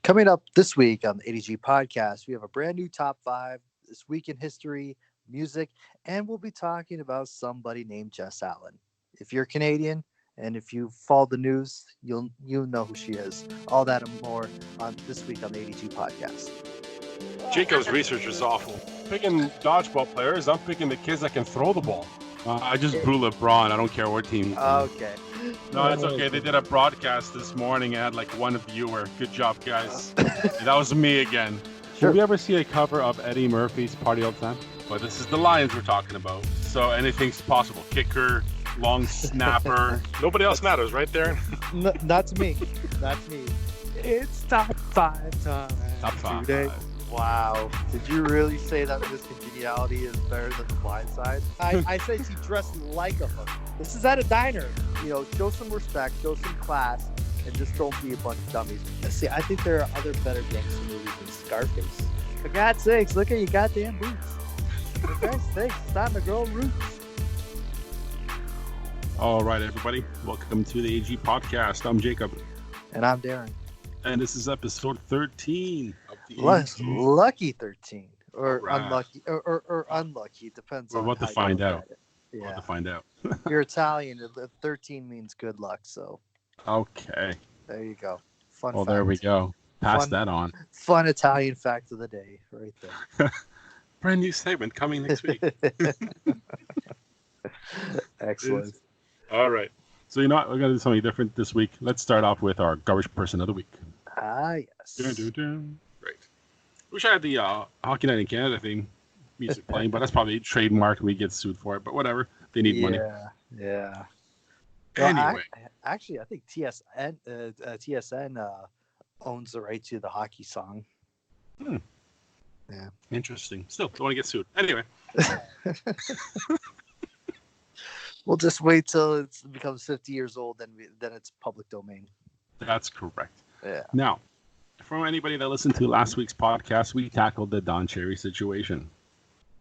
Coming up this week on the ADG podcast, we have a brand new top 5, this week in history, music, and we'll be talking about somebody named Jess Allen. If you're Canadian and if you follow the news, you'll know who she is. All that and more on this week on the ADG podcast. Jacob's research is awful. Picking dodgeball players, I'm picking the kids that can throw the ball. I just blew LeBron. I don't care what team. Okay. No, it's okay. They did a broadcast this morning. It had like one viewer. Good job, guys. That was me again. Sure. Did we ever see a cover of Eddie Murphy's Party All the Time? But this is the Lions we're talking about. So anything's possible. Kicker, long snapper. Nobody else matters, right there? Not to me. Not to me. It's top 5 time. Top 5. Today. Wow. Did you really say that Miss Congeniality is better than The Blind Side? I say she dressed like a hooker. This is at a diner. Show some respect, show some class, and just don't be a bunch of dummies. See, I think there are other better gangster movies than Scarface. For God's sakes, look at your goddamn boots. For God's sakes, it's time to grow roots. All right, everybody. Welcome to the AG podcast. I'm Jacob. And I'm Darren. And this is episode 13 of the Lucky 13. Or right. Unlucky. Or unlucky. Depends We're on about to find out. Yeah. We're about to find out. If you're Italian, 13 means good luck, so Okay. there you go. Fun Well, fact. there we go. Pass Fun- that on. Fun Italian fact of the day, right there. Brand new segment coming next week. Excellent. All right. So you know what? We're going to do something different this week. Let's start off with our garbage person of the week. Yes. Great. Wish I had the Hockey Night in Canada theme music playing, but that's probably trademarked. We get sued for it, but whatever. They need money. Yeah. Anyway. I think TSN owns the right to the hockey song. Yeah. Interesting. Still, don't want to get sued. Anyway. We'll just wait till it becomes 50 years old, then it's public domain. That's correct. Yeah. Now, from anybody that listened to last week's podcast, we tackled the Don Cherry situation.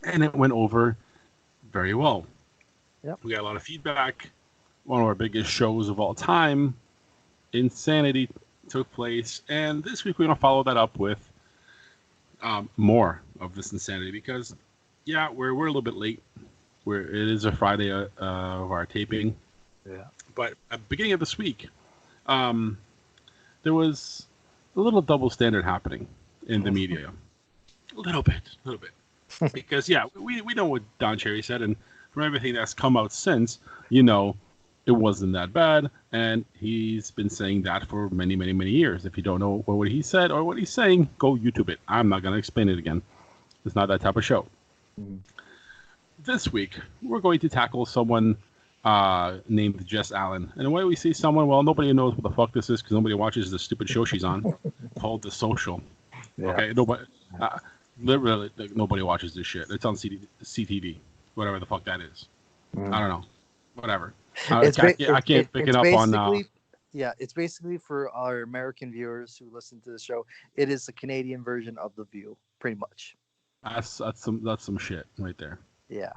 And it went over very well. Yep. We got a lot of feedback. One of our biggest shows of all time. Insanity took place. And this week we're going to follow that up with more of this insanity because, yeah, we're a little bit late. It is a Friday of our taping. Yeah. But at the beginning of this week, there was a little double standard happening in the media. A little bit. Because, yeah, we know what Don Cherry said, and from everything that's come out since, it wasn't that bad, and he's been saying that for many, many, many years. If you don't know what he said or what he's saying, go YouTube it. I'm not going to explain it again. It's not that type of show. Mm-hmm. This week, we're going to tackle someone named Jess Allen. And when we see someone, well, nobody knows what the fuck this is because nobody watches the stupid show she's on called The Social. Yeah. Okay, literally, nobody watches this shit. It's on CTV, whatever the fuck that is. I don't know. Whatever. I can't pick it up on... Yeah, it's basically for our American viewers who listen to the show. It is the Canadian version of The View, pretty much. That's some shit right there. Yeah,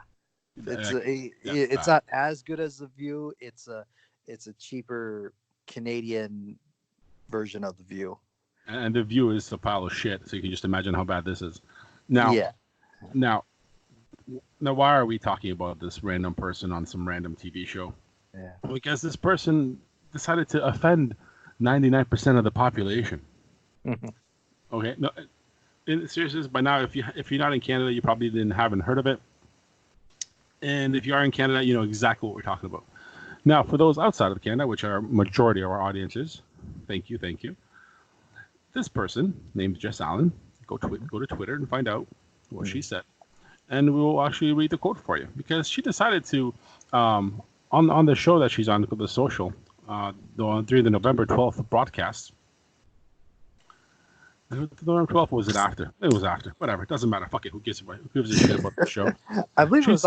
it's not as good as The View. It's a cheaper Canadian version of The View. And The View is a pile of shit, so you can just imagine how bad this is. Now, why are we talking about this random person on some random TV show? Yeah, because this person decided to offend 99% of the population. Okay, no. In seriousness, by now, if you're not in Canada, you probably haven't heard of it. And if you are in Canada, you know exactly what we're talking about. Now, for those outside of Canada, which are majority of our audiences, thank you. This person named Jess Allen. Go to Twitter and find out what she said, and we will actually read the quote for you because she decided to on the show that she's on, The Social, during the November 12th broadcast. November 12th was it after? It was after. Whatever. It doesn't matter. Fuck it. Who gives a shit about the show? I believe it was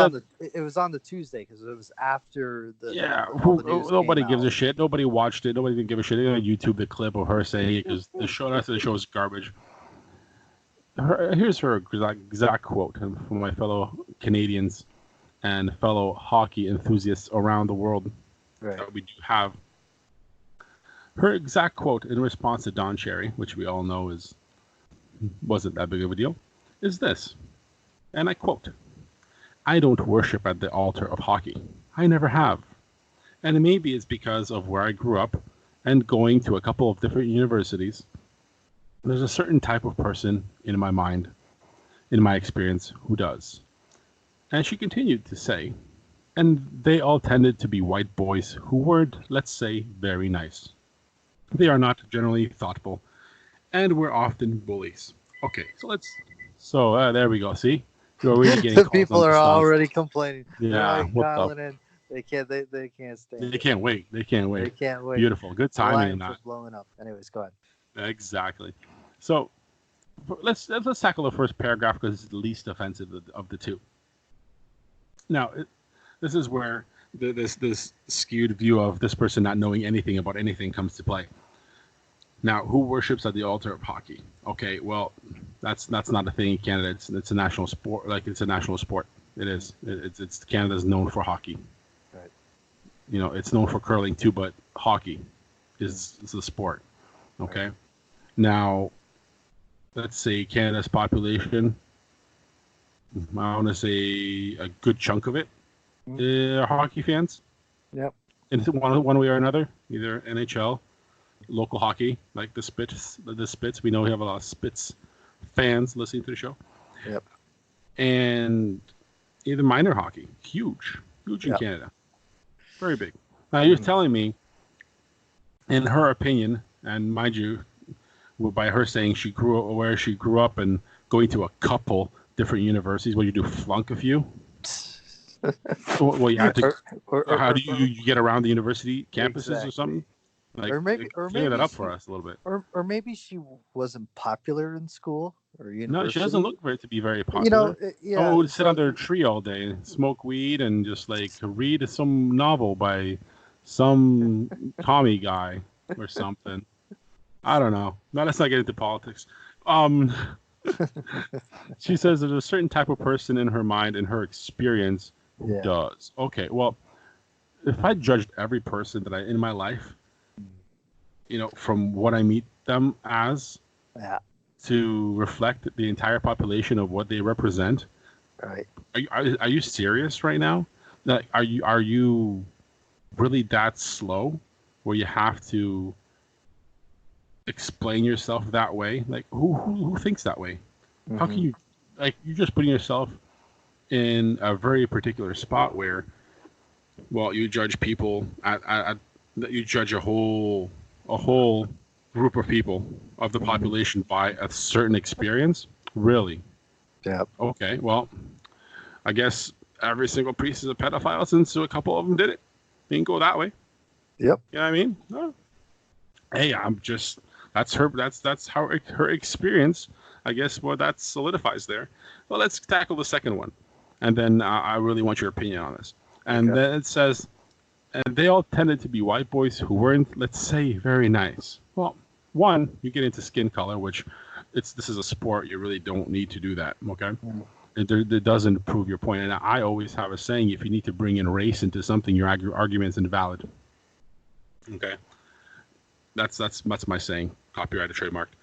on the Tuesday because it was after the. Yeah. Nobody gives a shit. Nobody watched it. Nobody didn't give a shit. They didn't YouTube the clip of her saying it because the show is garbage. Here's her exact quote from my fellow Canadians and fellow hockey enthusiasts around the world that we do have. Her exact quote in response to Don Cherry, which we all know wasn't that big of a deal, is this, and I quote, "I don't worship at the altar of hockey. I never have. And maybe it's because of where I grew up and going to a couple of different universities. There's a certain type of person in my mind, in my experience, who does." And she continued to say, "And they all tended to be white boys who weren't, let's say, very nice. They are not generally thoughtful, and were often bullies." Okay, so there we go. See, you're already getting The calls people on are this already complaining. They're Yeah, already what the? dialing in. They can't stand They it. can't wait. They can't They wait. can't wait. Beautiful. Good The timing in Lions are that. blowing up. Anyways, go ahead. Exactly. So let's tackle the first paragraph because it's the least offensive of the two. Now, this is where this skewed view of this person not knowing anything about anything comes to play. Now, who worships at the altar of hockey? Okay, well, that's not a thing in Canada. It's a national sport. Like, it's a national sport. It is. It's Canada's known for hockey. Right. You know, it's known for curling too, but hockey is the sport. Okay. Right. Now, let's say Canada's population, I want to say a good chunk of it are hockey fans. Yep. In one way or another, either NHL, local hockey, like the Spits. We know we have a lot of Spits fans listening to the show. Yep. And either minor hockey, huge in Yep. Canada, very big. Now you're telling me, in her opinion, and mind you, by her saying she grew up and going to a couple different universities, what you do, flunk a few? Well, you have to. How do you get around the university campuses or something? Like, or maybe clear that up for us a little bit. Or maybe she wasn't popular in school or university. No, she doesn't look to be very popular. You know, yeah. Someone would sit under a tree all day, smoke weed, and just like read some novel by some commie guy or something. I don't know. Now let's not get into politics. She says there's a certain type of person in her mind, in her experience, who does. Okay, well, if I judged every person that in my life, you know, from what I meet them as, to reflect the entire population of what they represent, right? Are you serious right now? Like, are you really that slow, where you have to explain yourself that way? Like, who thinks that way? Mm-hmm. How can you, like, you're just putting yourself in a very particular spot where, well, you judge people you judge a whole group of people of the population by a certain experience. Really? Yeah. Okay. Well, I guess every single priest is a pedophile, since a couple of them did it. They didn't go that way. Yep. You know what I mean? No. Hey, that's how her experience, I guess, what that solidifies there. Well, let's tackle the second one. And then I really want your opinion on this. And then it says, and they all tended to be white boys who weren't, let's say, very nice. Well, one, you get into skin color, which this is a sport. You really don't need to do that, okay? It doesn't prove your point. And I always have a saying, if you need to bring in race into something, your argument's invalid. Okay? That's my saying. Copyrighted, trademarked.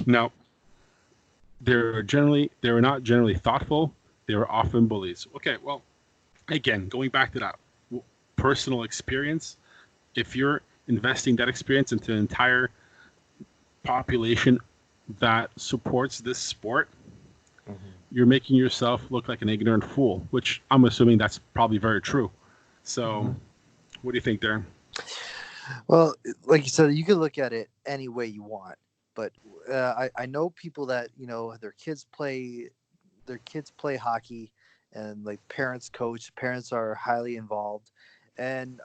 Now, they were not generally thoughtful. They were often bullies. Okay, well, again, going back to that personal experience, if you're investing that experience into an entire population that supports this sport, you're making yourself look like an ignorant fool, which I'm assuming that's probably very true. So, what do you think there? Well, like you said, you can look at it any way you want, but I know people that, you know, their kids play hockey, and like parents coach, parents are highly involved, and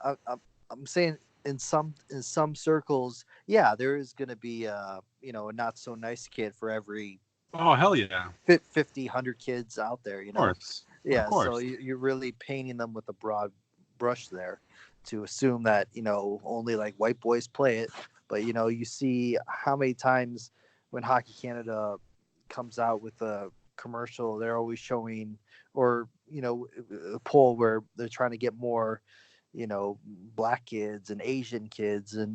I'm saying in some circles, yeah, there is going to be a not so nice kid for every hell yeah 50, 100 kids out there, you know. Of course. Yeah, of course. So you're really painting them with a broad brush there to assume that, you know, only like white boys play it. But, you know, you see how many times when Hockey Canada comes out with a commercial, they're always showing, or, you know, a poll where they're trying to get more black kids and Asian kids and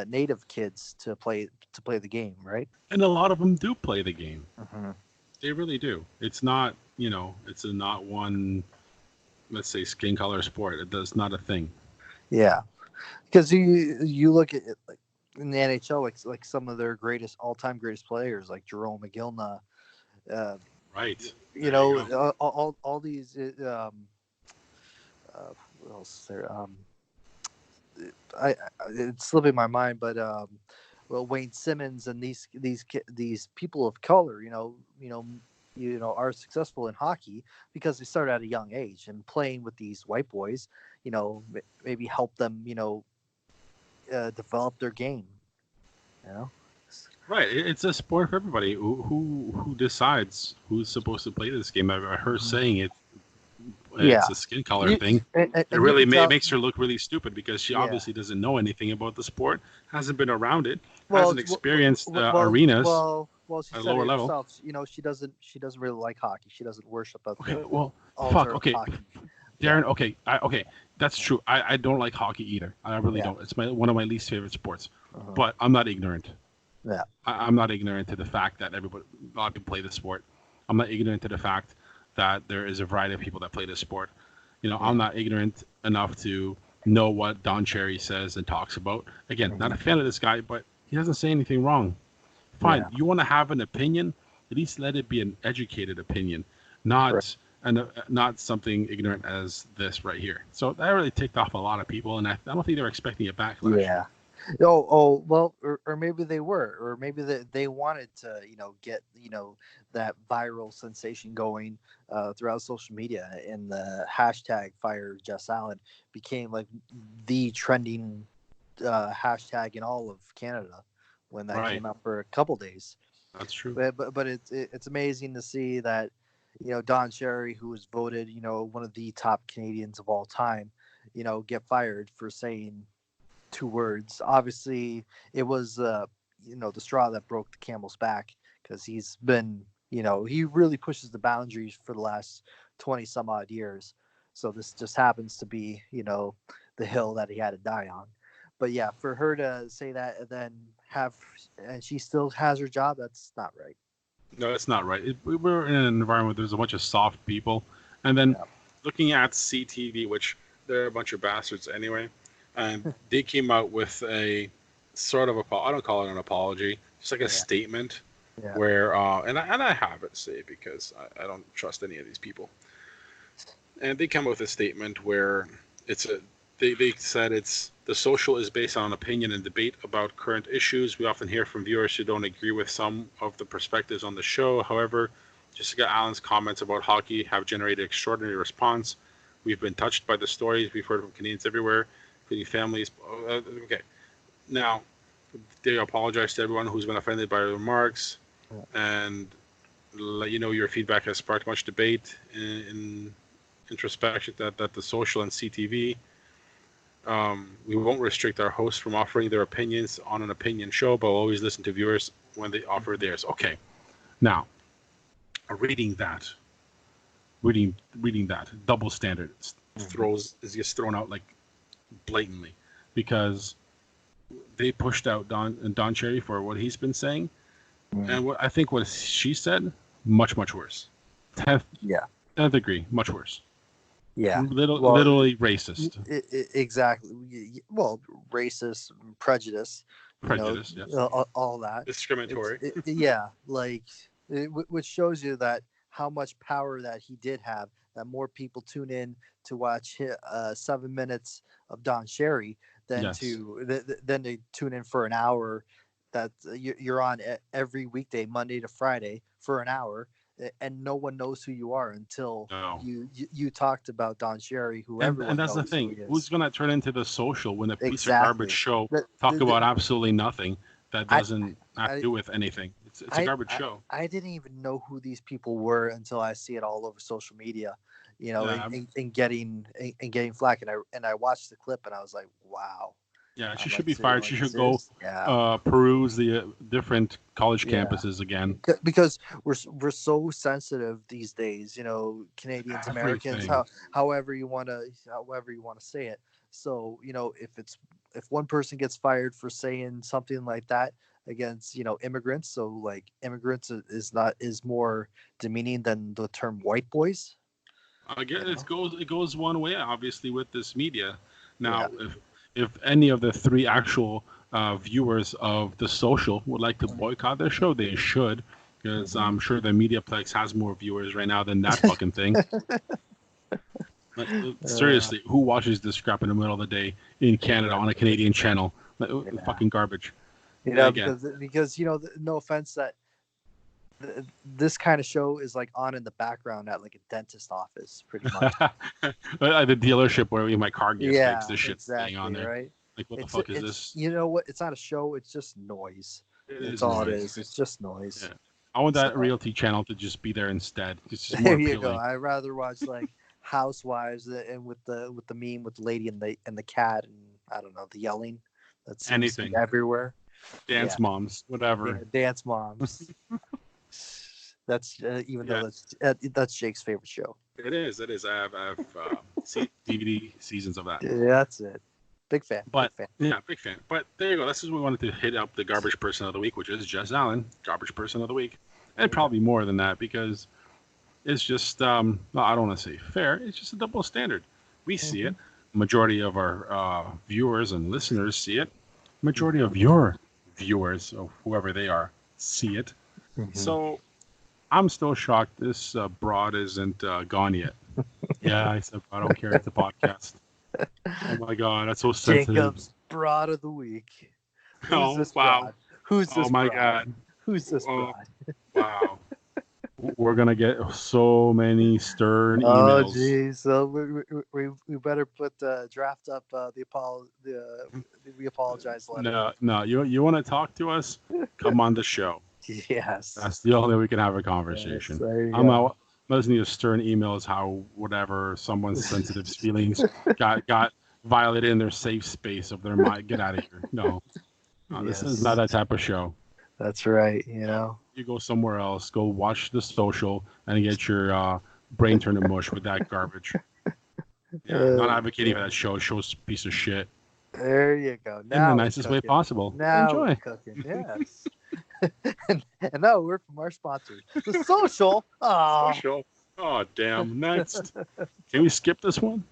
native kids to play the game, right? And a lot of them do play the game. Hmm. They really do. It's not, it's not one, let's say, skin color sport. That's not a thing. Yeah, because you look at it, like in the NHL, like some of their all-time greatest players, like Jerome McGillna, uh, Right. you There you know, go. all these. What else is there? It's slipping my mind, but well, Wayne Simmons and these people of color, are successful in hockey because they started at a young age and playing with these white boys, maybe help them, develop their game. You know, Right. It's a sport for everybody. Who decides who's supposed to play this game? I heard Mhm. saying it's Yeah, a skin color you, thing. It and you really can tell. makes her look really stupid because she Yeah. obviously doesn't know anything about the sport, hasn't been around it, Well, hasn't experienced arenas well. She at a said lower it level. herself. She doesn't really like hockey. She doesn't worship at Okay, the well, fuck. altar of Okay, hockey. Yeah, Darren. Okay, that's true. I don't like hockey either. I really yeah, don't. It's one of my least favorite sports. uh But I'm not ignorant. yeah, I'm not ignorant to the fact that a lot of people play this sport. I'm not ignorant to the fact that there is a variety of people that play this sport. I'm yeah. not ignorant enough to know what Don Cherry says and talks about. Again, not a Mhm. fan of this guy, but he doesn't say anything wrong. Fine, Yeah, you want to have an opinion, at least let it be an educated opinion, right. not something ignorant as this right here. So that really ticked off a lot of people, and I don't think they were expecting a backlash. Yeah. Oh, well, or maybe they were, or maybe they wanted to, get, that viral sensation going throughout social media, and the hashtag Fire Jess Allen became like the trending hashtag in all of Canada when that Right, came out for a couple days. that's true. But it's amazing to see that, Don Cherry, who was voted, one of the top Canadians of all time, get fired for saying two words. Obviously, it was the straw that broke the camel's back, because he's been, he really pushes the boundaries for the last 20 some odd years. So this just happens to be, the hill that he had to die on. But yeah, for her to say that and then and she still has her job, that's not right. No, that's not right. We're in an environment where there's a bunch of soft people, and then Yeah. looking at CTV, which they're a bunch of bastards anyway, and they came out with a sort of I don't call it an apology, just like a Yeah. statement Yeah. where, and I have it saved because I don't trust any of these people, and they come up with a statement where it's a they said it's the social is based on opinion and debate about current issues. We often hear from viewers who don't agree with some of the perspectives on the show. However, Jessica Allen's comments about hockey have generated extraordinary response. We've been touched by the stories we've heard from Canadians everywhere, including families. Okay, now they apologize to everyone who's been offended by the remarks, and let you know your feedback has sparked much debate in introspection that the social and CTV. We won't restrict our hosts from offering their opinions on an opinion show, but we'll always listen to viewers when they offer theirs. Okay, now reading that, reading that double standard is just thrown out like blatantly, because they pushed out Don Cherry for what he's been saying, Mm. and I think what she said much worse. Yeah. 10th degree, much worse. Yeah. Well, Literally racist. exactly. Well, racist, prejudice, Prejudice, yes. all that. Discriminatory. Yeah, like which shows you that how much power that he did have. That more people tune in to watch 7 minutes of Don Cherry Yes. than they tune in for an hour that you're on every weekday, Monday to Friday, for an hour, and no one knows who you are until No. you talked about Don Cherry, who And everyone that's the knows who thing. he Who's is. gonna turn into the social when a piece of garbage Exactly. show The, talk the, the, about absolutely nothing that I, doesn't have to I, do with anything? It's a I, garbage I, show. I didn't even know who these people were until I see it all over social media, Yeah, and getting flack. And I watched the clip and I was like, wow, Yeah, she I'm should like, be fired. She should go seriously? Yeah. peruse the different college Yeah. campuses again. Because we're so sensitive these days, Canadians, Americans, Everything. however you want to say it. So if one person gets fired for saying something like that against immigrants, so like immigrants is more demeaning than the term white boys. I guess You know? it goes one way, obviously, with this media. Yeah. Now, if any of the three actual viewers of the social would like to boycott their show, they should, because I'm sure the Mediaplex has more viewers right now than that fucking thing. Like, seriously, who watches this crap in the middle of the day in Canada on a Canadian channel? Like, fucking garbage. Again, because no offense that this kind of show is like on in the background at like a dentist office, pretty much. the dealership where my car gets fixed, this shit's staying on there. Right. Like, what the fuck is this? You know what? It's not a show. It's just noise. That's all it is. It's just noise. Yeah. I want that realty channel to just be there instead. It's just more There you appealing. go. I'd rather watch like Housewives and with the meme with the lady and the cat and I don't know the yelling. That's anything everywhere. Dance moms, whatever. Yeah, dance moms. That's though that's Jake's favorite show. It is. I have DVD seasons of that. Yeah, that's it. Big fan. But yeah, big fan. But there you go. This is what we wanted to hit up the garbage person of the week, which is Jess Allen, garbage person of the week, and probably more than that because it's just well, I don't want to say fair. It's just a double standard. We see it. Majority of our viewers and listeners see it. Majority of your viewers, or whoever they are, see it. So I'm still shocked this broad isn't gone yet. Yeah, I said I don't care. It's a podcast. Oh my god, that's so sensitive. Jacob's broad of the week. Who's this wow. broad? Who's this? Oh my broad? god. Who's this broad? Wow. We're gonna get so many stern Oh emails. geez, so we better put draft up we apologize letter. No. You want to talk to us? Come on the show. Yes. That's the only way we can have a conversation. Yes, I'm not listening to stern emails how whatever someone's sensitive feelings got violated in their safe space of their mind. Get out of here. No, this is not that type of show. That's right. You go somewhere else. Go watch the social and get your brain turned to mush with that garbage. Not advocating for that show. Show's a piece of shit. There you go. Now in the nicest way possible. Now enjoy. we're cooking. Yes. and now we're from our sponsors, the social. Oh, social. Oh, damn. Next. Can we skip this one?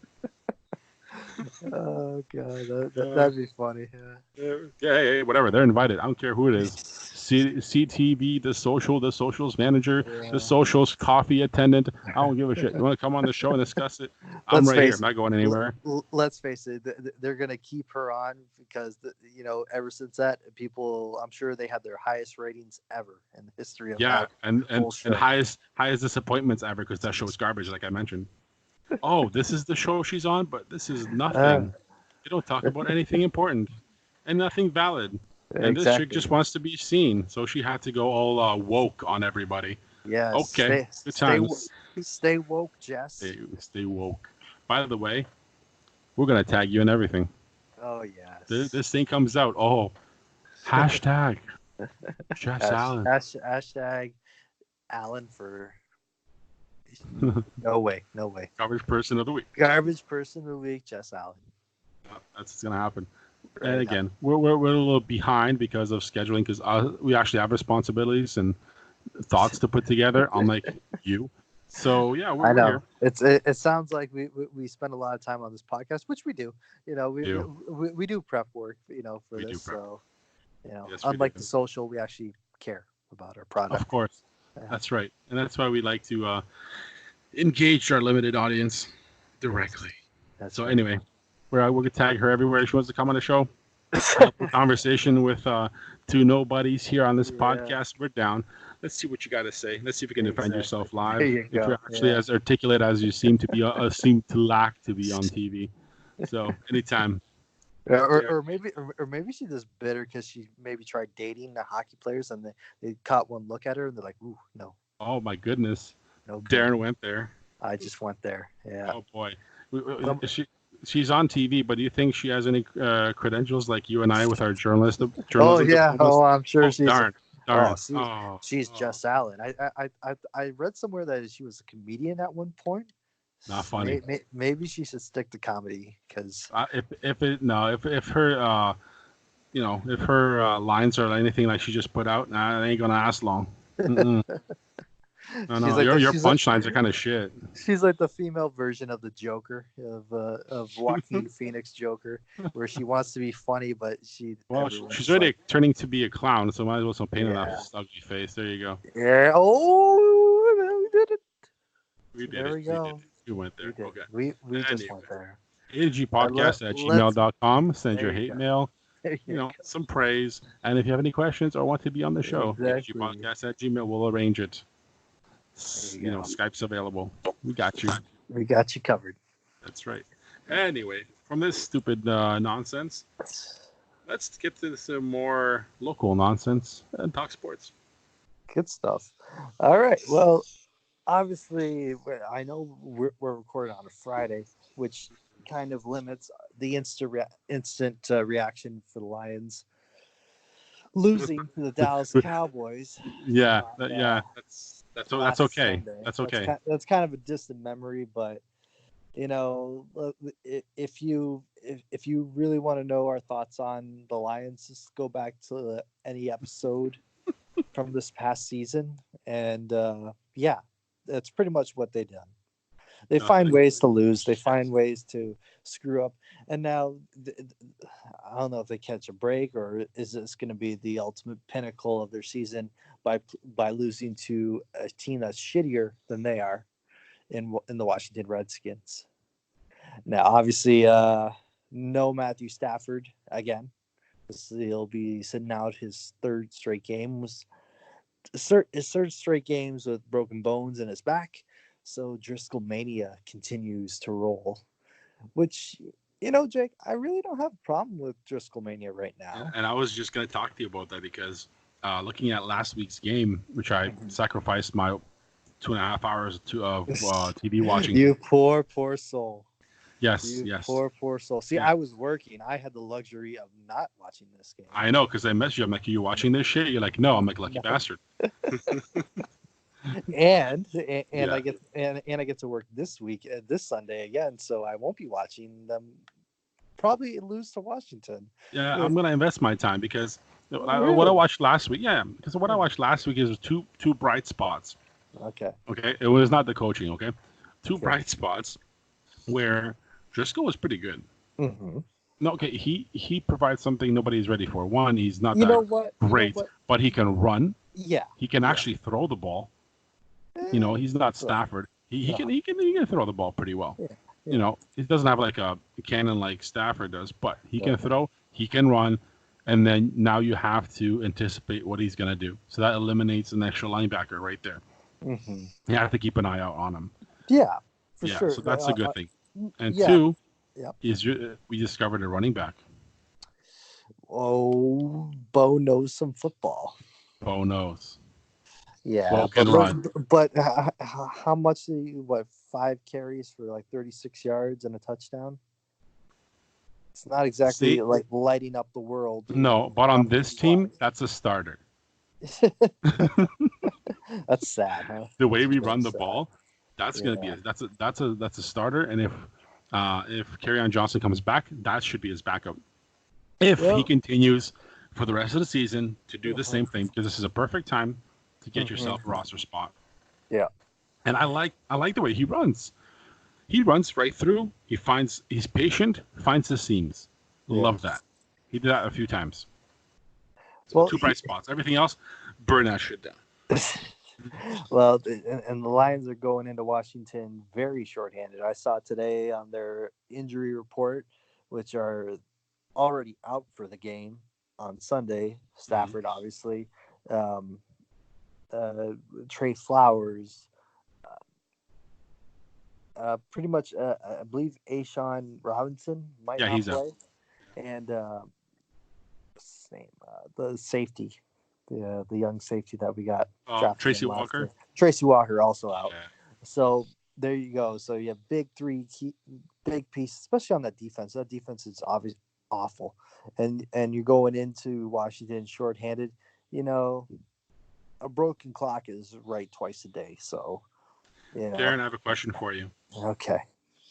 Oh god, that'd be funny. Yeah, hey, whatever. They're invited. I don't care who it is. CTV, the socials manager, the socials coffee attendant. I don't give a shit. You want to come on the show and discuss it? I'm right here. I'm not going anywhere. Let's face it. They're gonna keep her on because ever since that, people, I'm sure they had their highest ratings ever in the history of and highest disappointments ever because that show is garbage, like I mentioned. Oh, this is the show she's on, but this is nothing. They don't talk about anything important and nothing valid. And this chick just wants to be seen, so she had to go all woke on everybody. Yeah. Okay. Good times. Stay woke, Jess. Stay woke. By the way, we're gonna tag you in everything. Oh yes. This thing comes out. Oh, hashtag Jess Allen. Hashtag Allen for. No way. Garbage person of the week. Garbage person of the week, Jess Allen. That's what's gonna happen. And again, we're a little behind because of scheduling, because we actually have responsibilities and thoughts to put together, unlike you. So yeah, we're here. It sounds like we spend a lot of time on this podcast, which we do. We do prep work, for this. So, yes, unlike the social, we actually care about our product. Of course, that's right, and that's why we like to engage our limited audience directly. Anyway. We're gonna tag her everywhere she wants to come on the show. Have a conversation with two nobodies here on this podcast. We're down. Let's see what you got to say. Let's see if you can defend yourself live. If you're actually as articulate as you seem to be, seem to lack to be on TV. So anytime. Or maybe she's just bitter because she maybe tried dating the hockey players and they caught one look at her and they're like, ooh, no. Oh my goodness. No. Darren went there. I just went there. Yeah. Oh boy. she's on TV, but do you think she has any credentials like you and I with our journalism? Oh yeah. diplomas? Oh, I'm sure Oh, she's. darn. Oh, Oh, she's Jess Allen. I read somewhere that she was a comedian at one point. not funny. Maybe she should stick to comedy because If her if her lines are anything like she just put out, nah, it ain't gonna last long. No, your punchlines are kind of shit. She's like the female version of the Joker of Joaquin Phoenix Joker, where she wants to be funny, but she's already turning to be a clown, so might as well paint on that ugly face. There you go. Yeah. Oh, we did it. We did there it. we go. We went there. We Okay. We just went there. agpodcast@gmail.com. Send your hate mail. Go. Some praise. And if you have any questions or want to be on the show, Exactly. agpodcast@gmail. We'll arrange it. Skype's available. We got you. We got you covered. That's right. Anyway, from this stupid nonsense, let's get to some more local nonsense and talk sports. Good stuff. All right. Well, obviously, I know we're recording on a Friday, which kind of limits the instant reaction for the Lions losing to the Dallas Cowboys. That's okay. Sunday. That's okay. That's kind of a distant memory, but if you really want to know our thoughts on the Lions, just go back to any episode from this past season, and that's pretty much what they done. They find ways to lose. They find ways to screw up. And now, I don't know if they catch a break or is this going to be the ultimate pinnacle of their season by losing to a team that's shittier than they are in the Washington Redskins. Now, obviously, no Matthew Stafford again. He'll be sitting out his third straight games. His third straight games with broken bones in his back. So Driscoll Mania continues to roll, which, Jake, I really don't have a problem with Driscoll Mania right now. And I was just going to talk to you about that because looking at last week's game, which I sacrificed my 2.5 hours of TV watching. You poor soul. Yes. Poor soul. See, I was working. I had the luxury of not watching this game. I know, because I messaged you. I'm like, are you watching this shit? You're like, no. I'm like, lucky bastard. and I get to work this week, this Sunday again, so I won't be watching them. Probably lose to Washington. Yeah, I'm gonna invest my time because what I watched last week. Yeah, because what I watched last week is two bright spots. Okay. It was not the coaching. Okay, two bright spots where Driscoll was pretty good. Mm-hmm. No, okay, he provides something nobody's ready for. One, he's not that great, but he can run. Yeah, he can actually throw the ball. He's not Stafford. He can throw the ball pretty well. Yeah. He doesn't have like a cannon like Stafford does, but he can throw, he can run, and then now you have to anticipate what he's gonna do. So that eliminates an extra linebacker right there. Mm-hmm. You have to keep an eye out on him. Yeah, for sure. So that's a good thing. And two, is we discovered a running back. Oh, Bo knows some football. Bo knows. Yeah, but how much? 5 carries for like 36 yards and a touchdown? It's not exactly like lighting up the world. No, but on this team, that's a starter. That's sad, huh? The way we run the ball, that's gonna be that's a starter. And if Kerryon Johnson comes back, that should be his backup. If he continues for the rest of the season to do the same thing, because this is a perfect time to get yourself a roster spot. Yeah. And I like the way he runs. He runs right through. He's patient, finds the seams. Love that. He did that a few times. So 2 bright spots. Everything else, burn that shit down. Well, and the Lions are going into Washington very shorthanded. I saw today on their injury report, which are already out for the game on Sunday. Stafford, obviously. Trey Flowers. Pretty much, I believe Ashawn Robinson might not play. Out. And what's his name? The safety. The young safety that we got. Tracy Walker. Tracy Walker also out. Yeah. So there you go. So you have big big piece, especially on that defense. That defense is obviously awful, and you're going into Washington shorthanded. You know, a broken clock is right twice a day. So, you know, Darren, I have a question for you. okay,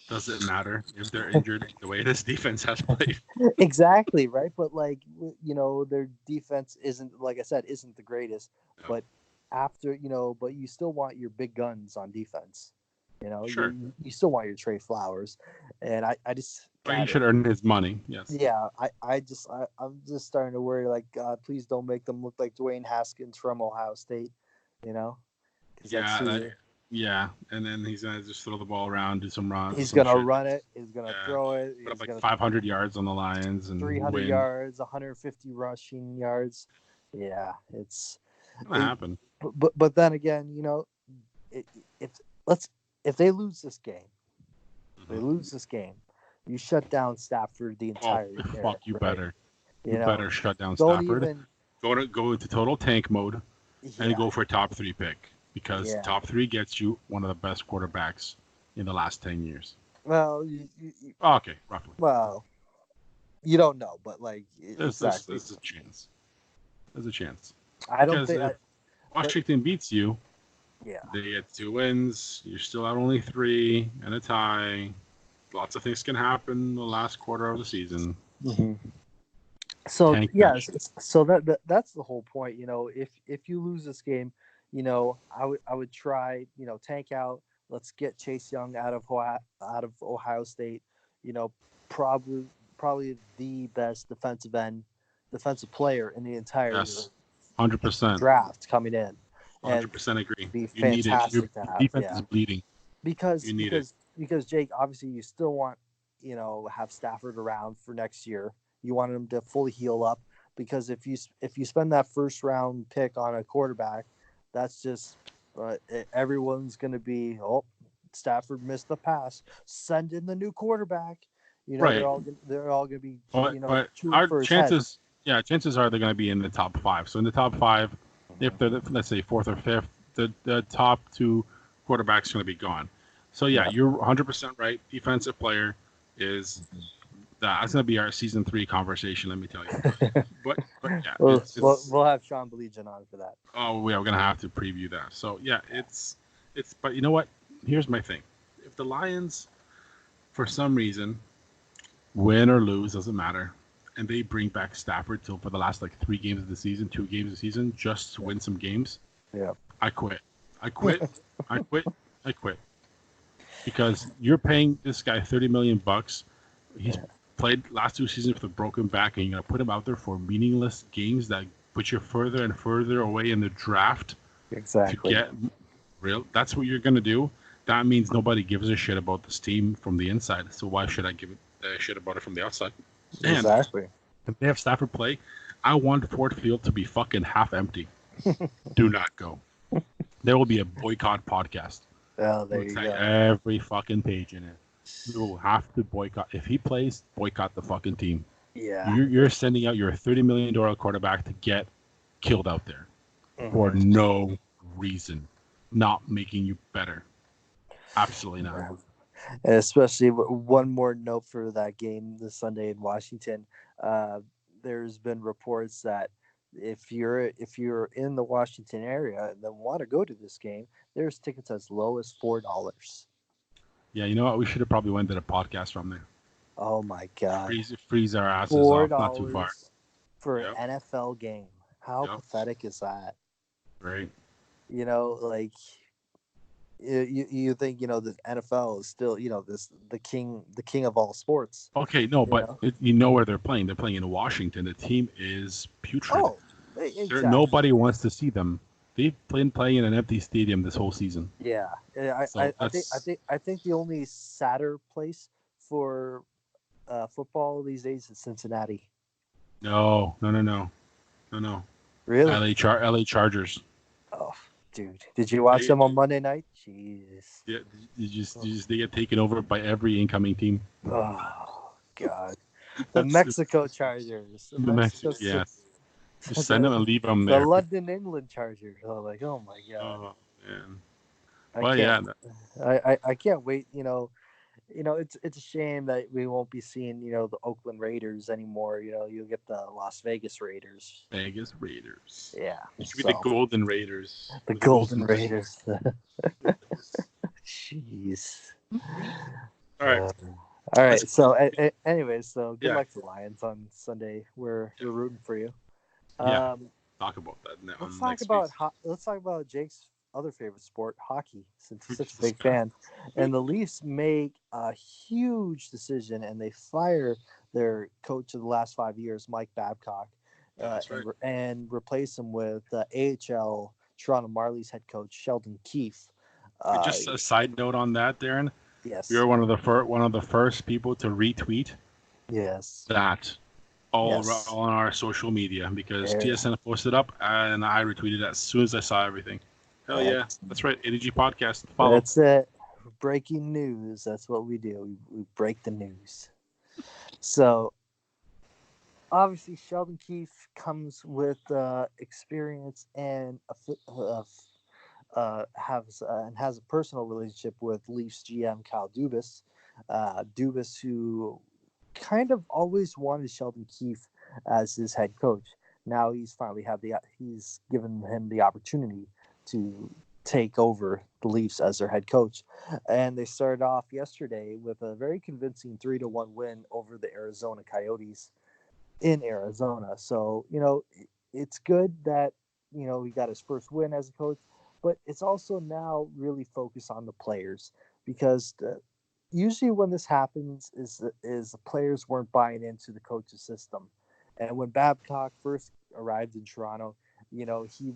Does it matter if they're injured the way this defense has played? exactly right. But like their defense isn't, like I said, isn't the greatest. No. But but you still want your big guns on defense. Sure. You still want your Trey Flowers, and I just But he should earn his money. Yes. yeah, I'm just starting to worry. Like, God, please don't make them look like Dwayne Haskins from Ohio State. 'Cause Yeah, and then he's gonna just throw the ball around, do some runs. he's gonna run it. He's gonna throw it. Put up He's like gonna 500 yards on the Lions and 300 win. yards, 150 rushing yards. Yeah, it's Gonna happen. But then again, if they lose this game, you shut down Stafford the entire year. Fuck you, right? better. You know, better shut down don't Stafford. even Go into total tank mode and yeah, go for a top 3 pick because Yeah. top 3 gets you one of the best quarterbacks in the last 10 years. well, Okay, roughly. well, you don't know, but like There's exactly. a chance. There's a chance. I don't Because think. if Washington beats you, Yeah. they get 2 wins. You're still at only 3 and a tie. Lots of things can happen in the last quarter of the season. Mm-hmm. So Tank yeah, bench. so that's the whole point. If you lose this game, I would try tank out. Let's get Chase Young out of Ohio State. Probably the best defensive player in the entire Yes, 100%. draft coming in. And 100% agree. be You need it. Your fantastic to have, defense yeah. is bleeding. because You need it. because Jake, obviously you still want have Stafford around for next year. You want him to fully heal up, because if you spend that first round pick on a quarterback, that's just everyone's going to be, oh, Stafford missed the pass, send in the new quarterback. Right. They're all going to be But chewing our for his head. chances are they're going to be in the top 5. So in the top 5, if they're let's say 4th or 5th, the top 2 quarterbacks are going to be gone. So yeah, you're 100% right. Defensive player is that's going to be our season 3 conversation. Let me tell you. But yeah, we'll have Sean Blegian on for that. Oh, we're going to have to preview that. So yeah, it's. But you know what? Here's my thing. If the Lions, for some reason, win or lose, doesn't matter, and they bring back Stafford for the last 3 games of the season, 2 games of the season, just to win some games, I quit. Because you're paying this guy $30 million. He's played last 2 seasons with a broken back, and you're gonna put him out there for meaningless games that put you further and further away in the draft. Exactly. To get real. That's what you're gonna do. That means nobody gives a shit about this team from the inside. So why should I give a shit about it from the outside? Exactly. If they have Stafford play, I want Ford Field to be fucking half empty. Do not go. There will be a boycott podcast. Oh, there you go. Every fucking page in it. You will have to boycott. If he plays, boycott the fucking team. Yeah. You're sending out your $30 million quarterback to get killed out there for no reason. Not making you better. Absolutely not. And especially one more note for that game this Sunday in Washington. There's been reports that if you're in the Washington area and then want to go to this game, there's tickets as low as $4. Yeah, you know what? We should have probably went to the podcast from there. Oh my God! Freeze our asses off. Not too far for an NFL game. How pathetic is that? Right. You think the NFL is still the king of all sports. Okay, no, but you know where they're playing. They're playing in Washington. The team is putrid. Oh, exactly. Nobody wants to see them. They've been playing in an empty stadium this whole season. Yeah, I think the only sadder place for football these days is Cincinnati. No. Really? LA Chargers. Oh, dude, did you watch them on Monday night? Jeez. Yeah, they get taken over by every incoming team. Oh God, the Mexico Chargers. Just send them and leave them there. The London, England Chargers. Oh my God. Oh man. I can't wait. it's a shame that we won't be seeing the Oakland Raiders anymore. You'll get the Las Vegas Raiders. Vegas Raiders. Yeah, It should be the so Golden Raiders. the The Golden Raiders. Jeez. All right. All right. Let's, So, anyways, so good Yeah. luck to the Lions on Sunday. We're rooting for you. Yeah. Talk about that Let's on talk next about week. let's talk about Jake's other favorite sport, hockey, since he's such a Jesus big God. fan. And the Leafs make a huge decision, and they fire their coach of the last 5 years, Mike Babcock, That's right. and replace him with AHL Toronto Marlies head coach Sheldon Keefe. Just a side note on that, Darren. Yes. You're one of the first people to retweet Yes. that all Yes. on our social media because Yeah. TSN posted up and I retweeted as soon as I saw everything. Hell yeah, that's right. ADG podcast. Follow. That's it. Breaking news. That's what we do. We break the news. So obviously, Sheldon Keefe comes with experience and has a personal relationship with Leafs GM Kyle Dubas. Dubas, who kind of always wanted Sheldon Keefe as his head coach. Now he's finally he's given him the opportunity to take over the Leafs as their head coach. And they started off yesterday with a very convincing 3-1 win over the Arizona Coyotes in Arizona. So, it's good that, he got his first win as a coach, but it's also now really focused on the players because usually when this happens is the players weren't buying into the coach's system. And when Babcock first arrived in Toronto, he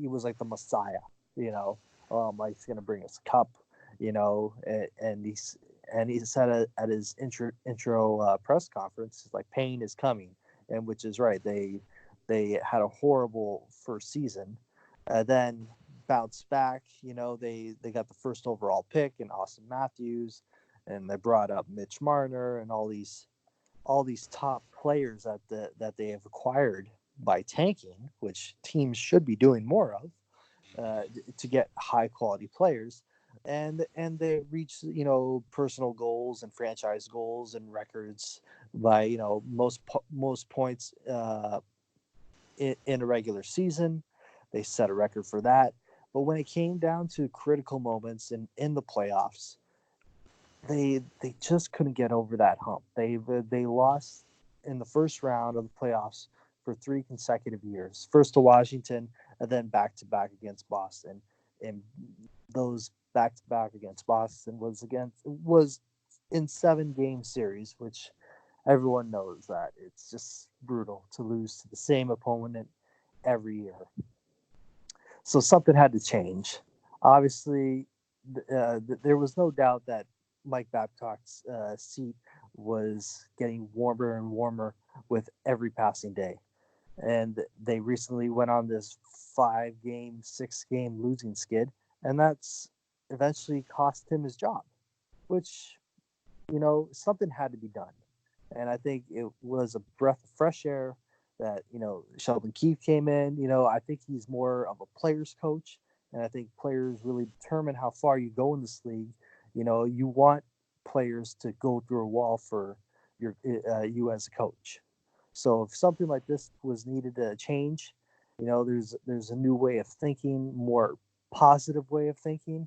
was like the Messiah, like he's going to bring us a cup, and he said at his intro press conference, like pain is coming, and which is right. They had a horrible first season, then bounced back. They got the first overall pick in Austin Matthews, and they brought up Mitch Marner and all these top players that they have acquired by tanking, which teams should be doing more of, to get high quality players. And they reach personal goals and franchise goals and records by most points in a regular season. They set a record for that. But when it came down to critical moments in the playoffs, they just couldn't get over that hump. They lost in the first round of the playoffs for 3 consecutive years. First to Washington, and then back to back against Boston. And those back to back against Boston was in 7-game series, which everyone knows that it's just brutal to lose to the same opponent every year. So something had to change. Obviously, there was no doubt that Mike Babcock's seat was getting warmer and warmer with every passing day. And they recently went on this 5-game, 6-game losing skid, and that's eventually cost him his job, which, something had to be done. And I think it was a breath of fresh air that, Sheldon Keefe came in. I think he's more of a player's coach, and I think players really determine how far you go in this league. You want players to go through a wall for you as a coach. So if something like this was needed to change, there's a new way of thinking, more positive way of thinking,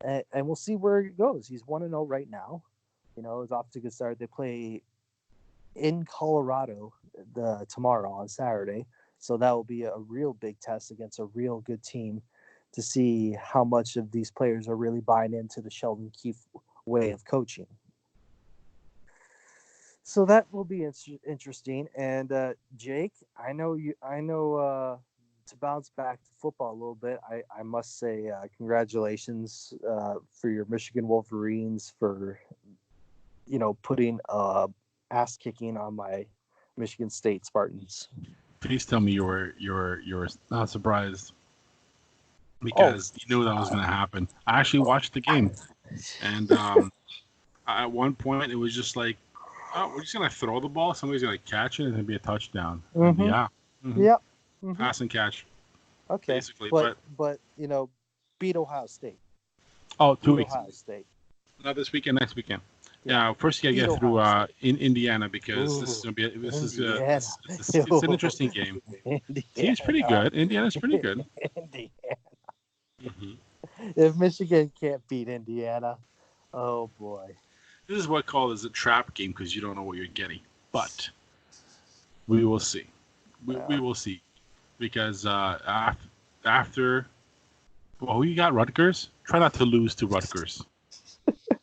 and we'll see where it goes. He's 1-0 right now. It's off to a good start. They play in Colorado tomorrow on Saturday, so that will be a real big test against a real good team to see how much of these players are really buying into the Sheldon Keefe way of coaching. So that will be interesting. And Jake, I know to bounce back to football a little bit, I must say congratulations for your Michigan Wolverines for putting ass kicking on my Michigan State Spartans. Please tell me you were not surprised because you knew that was going to happen. I actually watched the game, and at one point it was just like, oh, we're just going to throw the ball. Somebody's going to catch it, and it's going to be a touchdown. Mm-hmm. Yeah. Mm-hmm. Yep. Mm-hmm. Pass and catch. Okay. Basically, but beat Ohio State. Oh, 2 beat weeks. Ohio State. Not this weekend, next weekend. Yeah, first you gotta Beat get through Ohio State. in Indiana because this is Ooh, gonna be Indiana. it's an interesting game. Team's pretty Indiana. good. Indiana's pretty good. Indiana. Hmm. If Michigan can't beat Indiana, oh boy. This is what called as a trap game because you don't know what you're getting. But we will see. We will see because after who you got, Rutgers? Try not to lose to Rutgers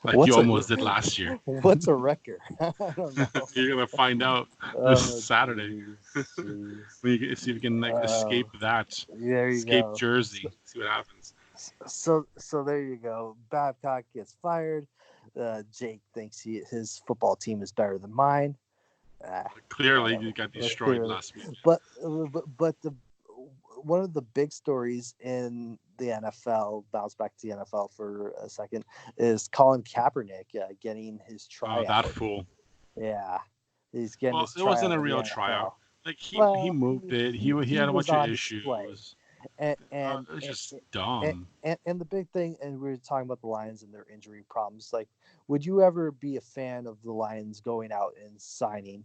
like you almost did last year. What's a record? I don't know. You're gonna find out this Saturday. Jeez. When you see if you can escape that, There you escape go. Jersey. See what happens. So there you go. Babcock gets fired. Jake thinks his football team is better than mine. Clearly, you got destroyed last week. But the one of the big stories in the NFL, bounce back to the NFL for a second, is Colin Kaepernick getting his tryout. Oh, that fool. Yeah, he's getting. Well, his it wasn't a in the real NFL. tryout. Like he moved it. He had a bunch was of on issues. display. And It's just dumb. And the big thing, and we were talking about the Lions and their injury problems. Like, would you ever be a fan of the Lions going out and signing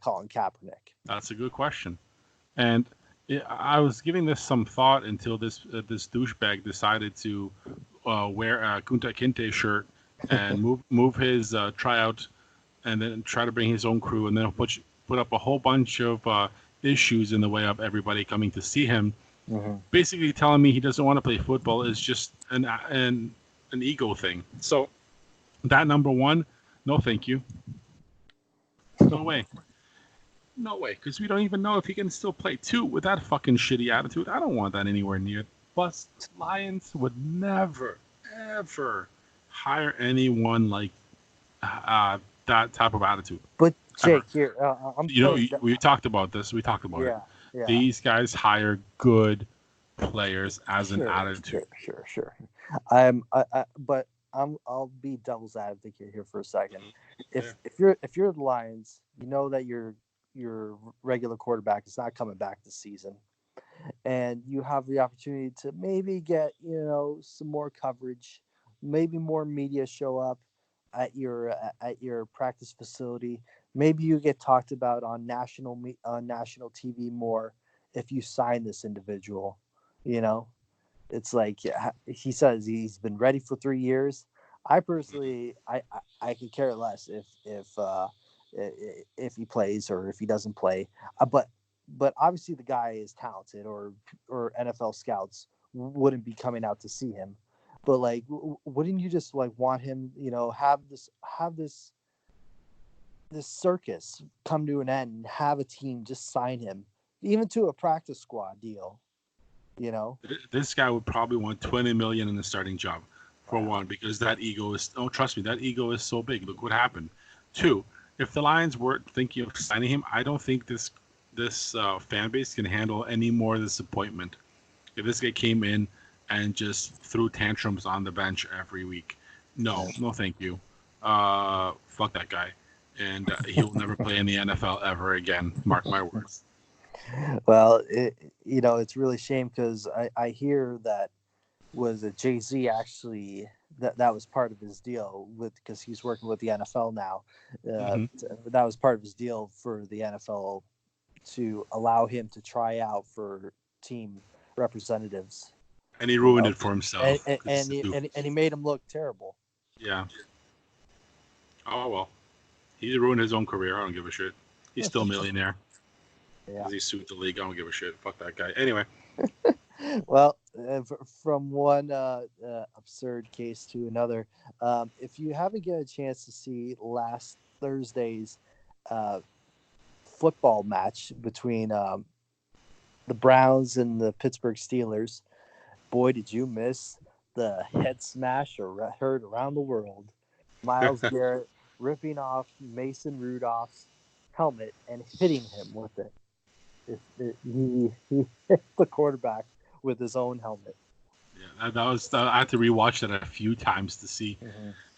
Colin Kaepernick? That's a good question. And I was giving this some thought until this douchebag decided to wear a Kunta Kinte shirt and move his tryout, and then try to bring his own crew, and then put up a whole bunch of issues in the way of everybody coming to see him. Mm-hmm. Basically telling me he doesn't want to play football is just an ego thing. So that number one, no thank you. No way. No way, because we don't even know if he can still play. Two, with that fucking shitty attitude, I don't want that anywhere near. Plus, Lions would never, ever hire anyone like that type of attitude. But Jake, ever. here, we talked about this. We talked about it. Yeah. These guys hire good players as an attitude. Sure. But I'll be devil's advocate here for a second. If you're the Lions, you know that your regular quarterback is not coming back this season, and you have the opportunity to maybe get some more coverage, maybe more media show up at your practice facility. Maybe you get talked about on national TV more if you sign this individual. It's like he says he's been ready for 3 years. I personally, I could care less if he plays or if he doesn't play. But obviously the guy is talented, or NFL scouts wouldn't be coming out to see him. But like, wouldn't you just like want him, have this circus come to an end and have a team just sign him, even to a practice squad deal? This guy would probably want $20 million in the starting job, for one, because that ego is. Oh, trust me, that ego is so big. Look what happened. Two, if the Lions weren't thinking of signing him, I don't think this fan base can handle any more disappointment. If this guy came in and just threw tantrums on the bench every week, no, thank you. Fuck that guy, and he will never play in the NFL ever again. Mark my words. Well, it's really a shame because I hear that was it Jay-Z actually that was part of his deal because he's working with the NFL now. That was part of his deal for the NFL to allow him to try out for team representatives. And he ruined it for himself. And he made him look terrible. Yeah. Oh well, he ruined his own career. I don't give a shit. He's still a millionaire. Yeah. He sued the league. I don't give a shit. Fuck that guy. Anyway. Well, from one absurd case to another, if you haven't get a chance to see last Thursday's football match between the Browns and the Pittsburgh Steelers, boy, did you miss the head smash heard around the world. Myles Garrett ripping off Mason Rudolph's helmet and hitting him with it. He hit the quarterback with his own helmet. Yeah, that was. I had to rewatch that a few times to see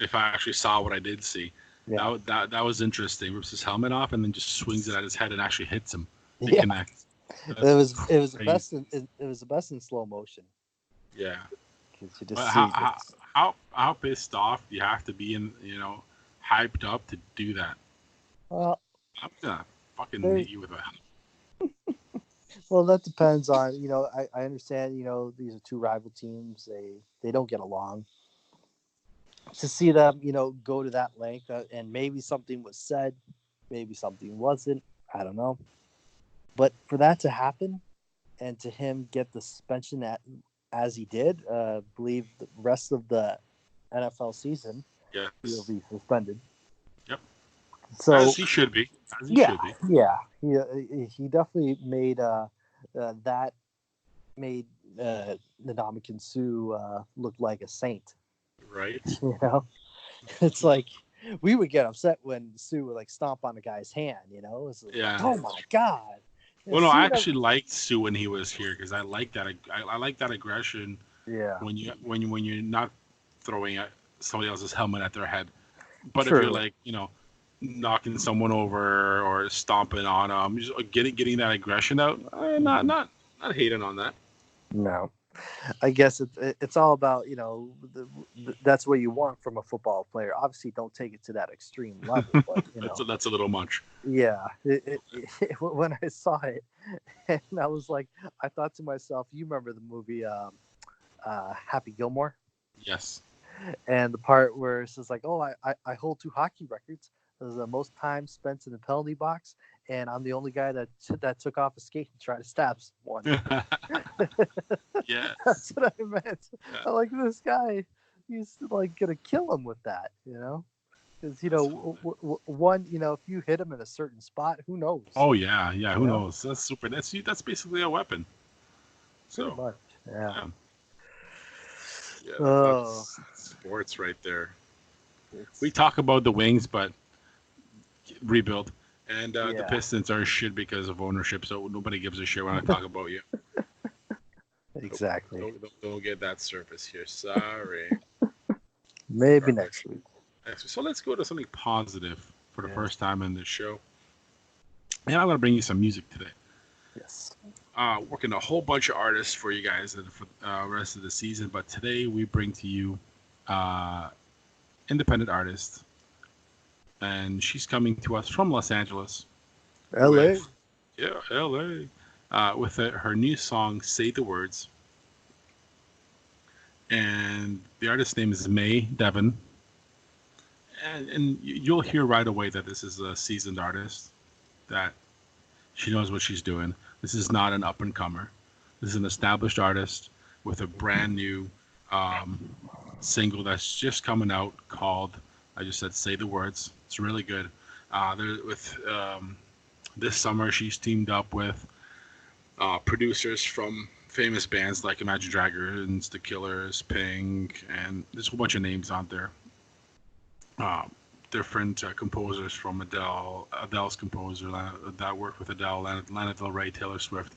if I actually saw what I did see. Yeah. That was interesting. Rips his helmet off and then just swings it at his head and actually hits him. They connect. It was the best in slow motion. Yeah. You just But see this. how pissed off do you have to be hyped up to do that? Well, I'm gonna fucking they, hit you with a. well, that depends on I understand these are two rival teams. They don't get along. To see them go to that length and maybe something was said, maybe something wasn't. I don't know. But for that to happen and to him get the suspension as he did, believe the rest of the NFL season, Yes. he'll be suspended. Yep. So As he should be. As he should be. Yeah. He definitely made that made Ndamukong Suh look like a saint. Right. It's like we would get upset when Sue would like stomp on a guy's hand. It's like, Yeah. oh my god. Well, no, I actually liked Sue when he was here because I like that. I like that aggression. Yeah. When you're not throwing somebody else's helmet at their head, but True. if you're like knocking someone over or stomping on them, just getting that aggression out, not hating on that. No. I guess it's all about that's what you want from a football player. Obviously, don't take it to that extreme level, but that's a little much. Yeah, when I saw it, and I was like, I thought to myself, you remember the movie Happy Gilmore? Yes. And the part where it says like, oh, I hold 2 hockey records. The most time spent in the penalty box, and I'm the only guy that took off a skate and tried to stab someone. Yeah, that's what I meant. Yeah. I like this guy. He's like gonna kill him with that, because one, if you hit him in a certain spot, who knows? Oh yeah, who knows? That's super. That's basically a weapon. So pretty much, yeah. That's sports right there. We talk about the Wings, but rebuild. And the Pistons are shit because of ownership, so nobody gives a shit when I talk about you. Exactly. Don't get that surface here. Sorry. Maybe next week. So let's go to something positive for the first time in this show. And I'm going to bring you some music today. Yes. Working a whole bunch of artists for you guys for the rest of the season, but today we bring to you independent artist. And she's coming to us from Los Angeles. LA. LA. With her new song, Say the Words. And the artist's name is May Devun. And you'll hear right away that this is a seasoned artist, that she knows what she's doing. This is not an up-and-comer. This is an established artist with a brand new single that's just coming out called, I just said, Say the Words. It's really good. This summer, she's teamed up with producers from famous bands like Imagine Dragons, The Killers, Pink, and there's a whole bunch of names out there. Different composers from Adele's composer that worked with Adele, Lana Del Rey, Taylor Swift.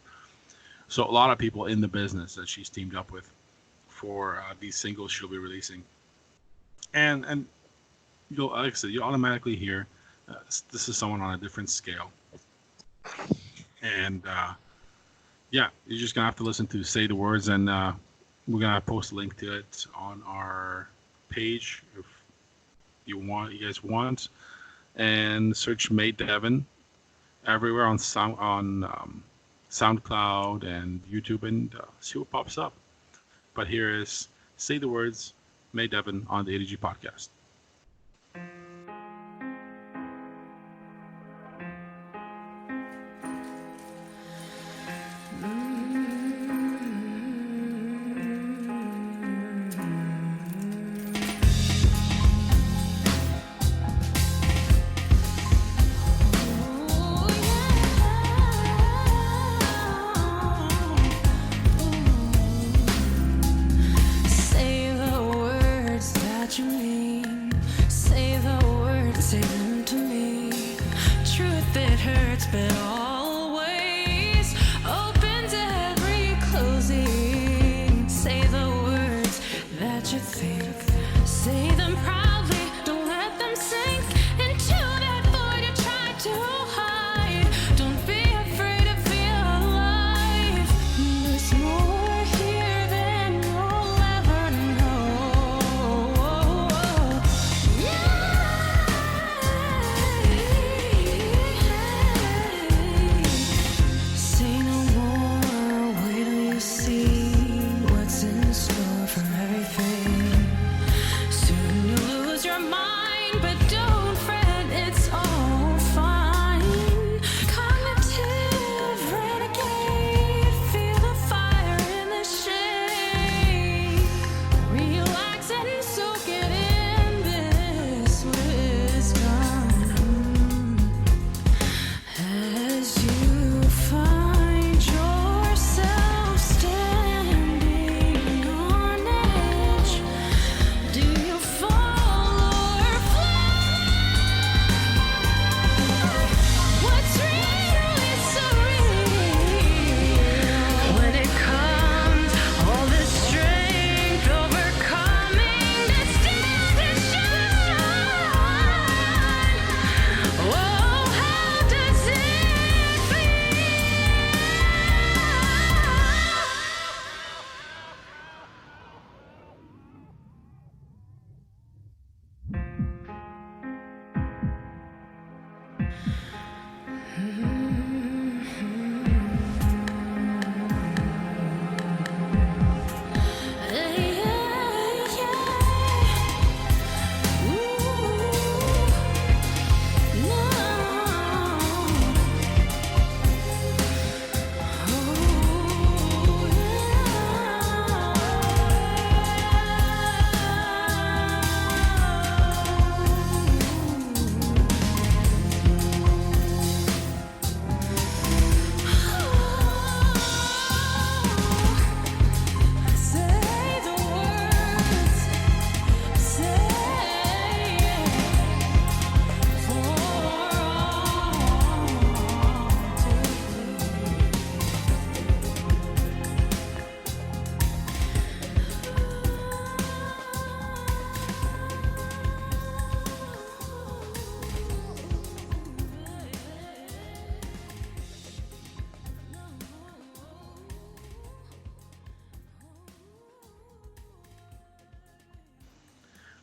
So a lot of people in the business that she's teamed up with for these singles she'll be releasing. And you'll, like I said, you'll automatically hear this is someone on a different scale. And you're just gonna have to listen to Say the Words, and we're gonna post a link to it on our page if you guys want, and search May Devun everywhere on SoundCloud and YouTube, and see what pops up. But here is Say the Words, May Devun on the ADG podcast. Say the words that you mean.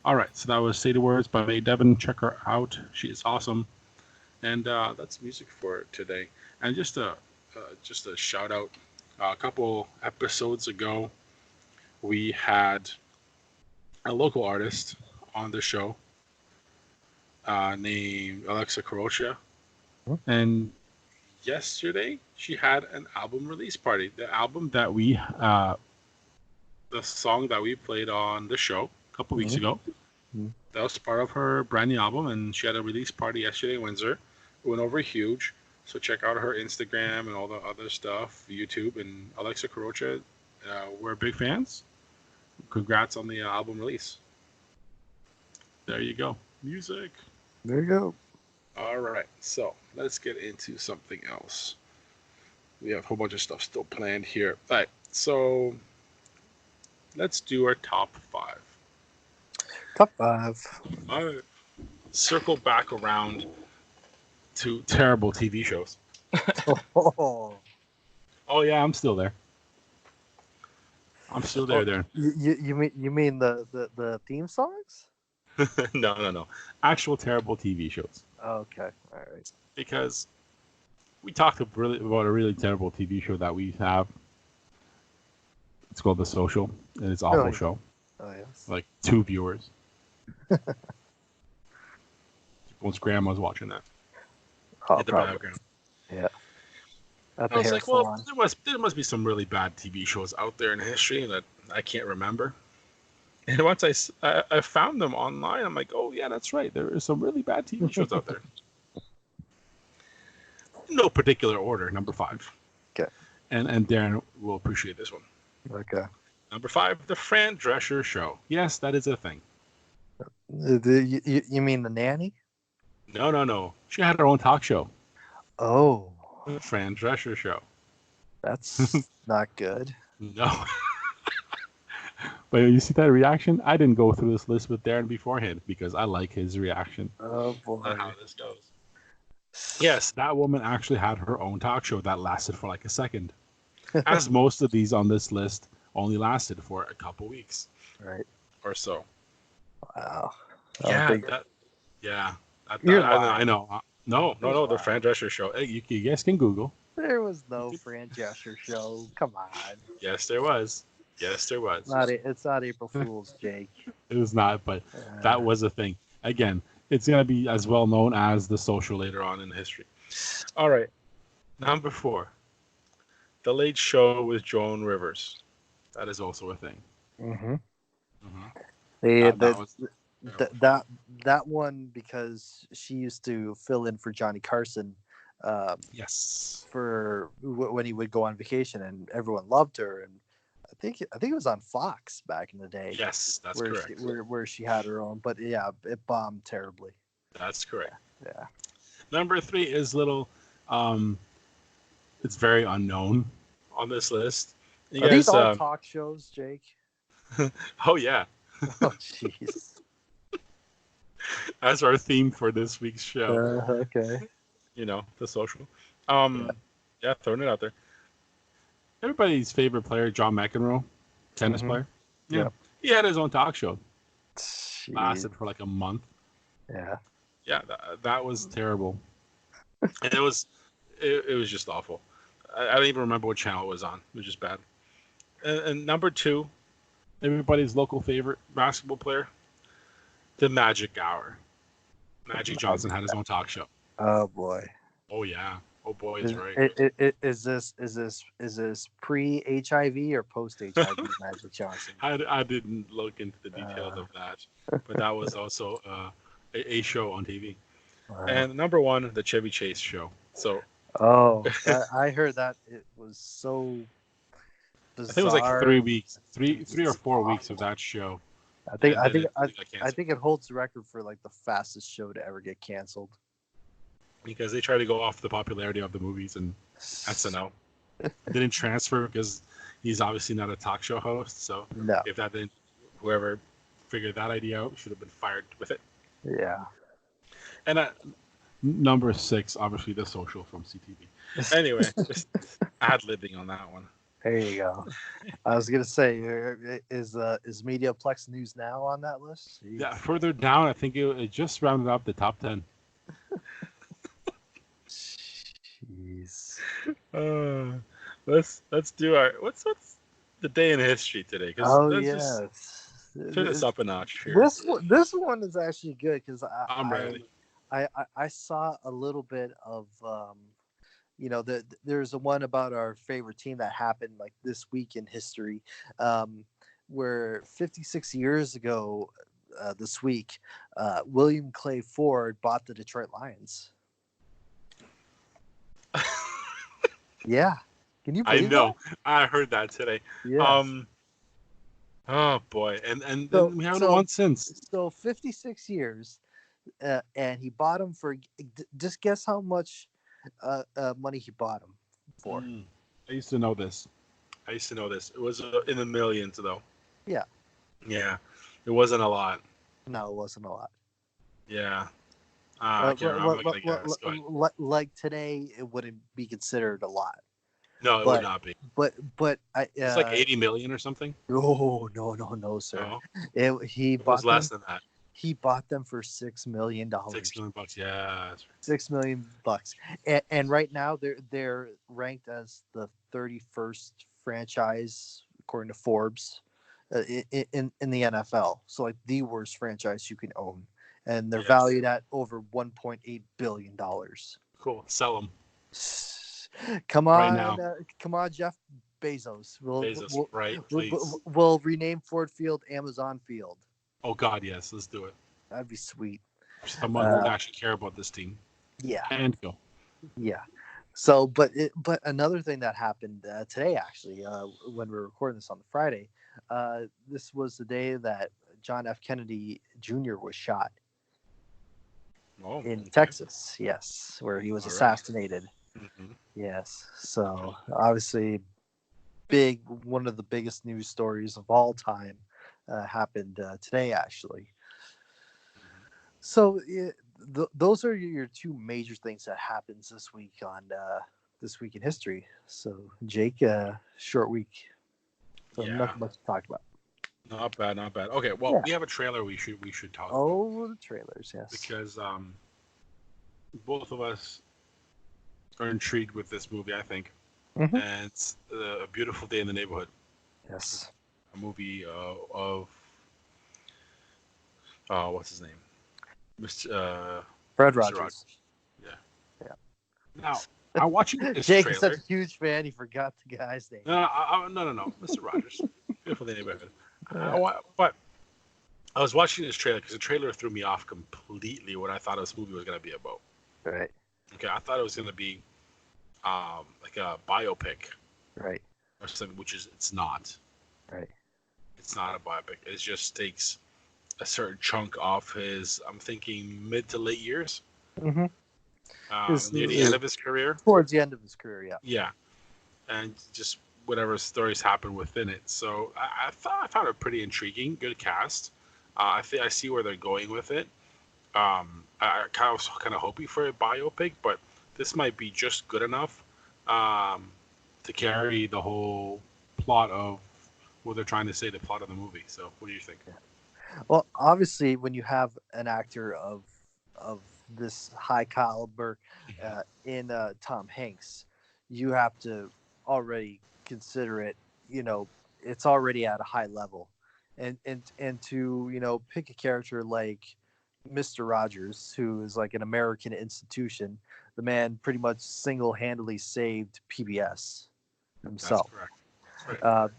All right, so that was Say the Words by May Devun. Check her out. She is awesome. And that's music for today. And just a shout out. A couple episodes ago, we had a local artist on the show named Alexa Carocha. And yesterday, she had an album release party. The album that the song that we played on the show a couple weeks ago, that was part of her brand new album, and she had a release party yesterday in Windsor. It went over huge. So check out her Instagram and all the other stuff, YouTube, and Alexa Carocha. We're big fans. Congrats on the album release. There you go. Music. There you go. All right. So let's get into something else. We have a whole bunch of stuff still planned here. All right. So let's do our top 5. Top 5. All right. Circle back around to terrible TV shows. Oh, yeah, I'm still there. I'm still there. You mean the theme songs? No. Actual terrible TV shows. Okay, all right. Because we talked about a really terrible TV show that we have. It's called The Social, and it's an awful show. Oh yes. Like 2 viewers. Once grandma's watching that. Oh, in the probably. background. Yeah. At I was like, well, there must be some really bad TV shows out there in history that I can't remember. And once I found them online, I'm like, oh yeah, that's right. There are some really bad TV shows out there. No particular order. Number 5. Okay. And Darren will appreciate this one. Okay. Number 5, the Fran Drescher Show. Yes, that is a thing. You mean the nanny? No. She had her own talk show. Oh. The Fran Drescher Show. That's not good. No. But you see that reaction? I didn't go through this list with Darren beforehand because I like his reaction. Oh boy. On how this goes. Yes, that woman actually had her own talk show that lasted for like a second. As most of these on this list only lasted for a couple weeks. Right. Or so. Wow. I know. No, the Fran Drescher Show. Hey, you guys can Google. There was no Fran Drescher Show. Come on. Yes, there was. It's not April Fool's, Jake. It was not, but that was a thing. Again, it's going to be as well known as The Social later on in history. All right. Number 4. The Late Show with Joan Rivers. That is also a thing. Mm-hmm. That one, because she used to fill in for Johnny Carson. Yes. For when he would go on vacation, and everyone loved her, and I think it was on Fox back in the day. Yes, that's correct. Where she had her own, but yeah, it bombed terribly. That's correct. Yeah. Number 3 is little. It's very unknown on this list. Are these all talk shows, Jake? Oh yeah. Oh jeez. That's our theme for this week's show. Okay. The Social. Yeah, throwing it out there. Everybody's favorite player, John McEnroe, tennis player. Yeah. He had his own talk show. Jeez. Lasted for like a month. Yeah. Yeah, that was terrible. And it was just awful. I don't even remember what channel it was on. It was just bad. And number 2, everybody's local favorite basketball player, the Magic Hour. Magic Johnson had his own talk show. Oh boy. Oh yeah. Oh boy, it's right. Is this pre-HIV or post-HIV Magic Johnson? I didn't look into the details of that, but that was also a show on TV. And number 1, the Chevy Chase Show. So. Oh, I heard that it was so bizarre. I think it was like 3 weeks, 3 or 4 weeks of that show. I think it holds the record for like the fastest show to ever get canceled. Because they try to go off the popularity of the movies, and SNL didn't transfer because he's obviously not a talk show host. So no. If that didn't, whoever figured that idea out should have been fired with it. Yeah. And number 6, obviously, The Social from CTV. Anyway, just ad-libbing on that one. There you go. I was gonna say, is Mediaplex News Now on that list? Jeez. Yeah, further down, I think it just rounded up the top 10. Jeez. Let's do our what's the day in history today? Because Oh let's just yes. turn this up a notch here. This one is actually good because I'm ready. I saw a little bit of there's a one about our favorite team that happened like this week in history, where 56 years ago this week, William Clay Ford bought the Detroit Lions. Yeah, can you I believe know. I heard that today. that? Yeah. Oh boy, and So we haven't won since. 56 years, and he bought him for. Just guess how much money he bought him for. I used to know this. It was in the millions though. Yeah. Yeah, it wasn't a lot. No, it wasn't a lot. Yeah. I can't remember. I'm not gonna guess. Go ahead. Like today, it wouldn't be considered a lot. No, it would not be. But I. It's like 80 million or something. No, sir. No, He it bought was less than that. He bought them for $6 million. $6 million. Yeah, that's right. $6 million, and right now they're ranked as the 31st franchise according to Forbes in the NFL. So like the worst franchise you can own, and they're valued at over $1.8 billion. Cool. Sell them. Come on, right now. Come on, Jeff Bezos. We'll rename Ford Field Amazon Field. Oh God, yes, let's do it. That'd be sweet. Someone who would actually care about this team. Yeah. And go. Yeah. So, but another thing that happened today, actually, when we were recording this on the Friday, this was the day that John F. Kennedy Jr. was shot in Texas. Yes, where he was assassinated. Mm-hmm. Yes. So obviously, one of the biggest news stories of all time happened today, actually. So those are your two major things that happens this week this week in history. So Jake, short week, so nothing much to talk about. Not bad. Okay, well, we have a trailer we should talk about. Oh, the trailers, yes. Because both of us are intrigued with this movie, I think. Mm-hmm. And it's A Beautiful Day in the Neighborhood. Yes. A movie of what's his name? Mr. Fred Rogers. Yeah. Now, I'm watching this Jake trailer. is such a huge fan, he forgot the guy's name. No, Mr. Rogers. Beautiful Day in the Neighborhood. But I was watching this trailer because the trailer threw me off completely what I thought this movie was going to be about. Right. Okay, I thought it was going to be like a biopic. Right. Or something, which it's not. Right. It's not a biopic. It just takes a certain chunk off his, I'm thinking, mid to late years. Mm-hmm. Near the end of his career. Towards the end of his career, yeah. Yeah. And just whatever stories happen within it. So I found it pretty intriguing. Good cast. I see where they're going with it. I was kind of hoping for a biopic, but this might be just good enough to carry the whole plot of what they're trying to say, the plot of the movie. So what do you think? Yeah. Well, obviously, when you have an actor of this high caliber in Tom Hanks, you have to already consider it. It's already at a high level, and to pick a character like Mr. Rogers, who is like an American institution. The man pretty much single-handedly saved PBS himself. That's correct. That's right.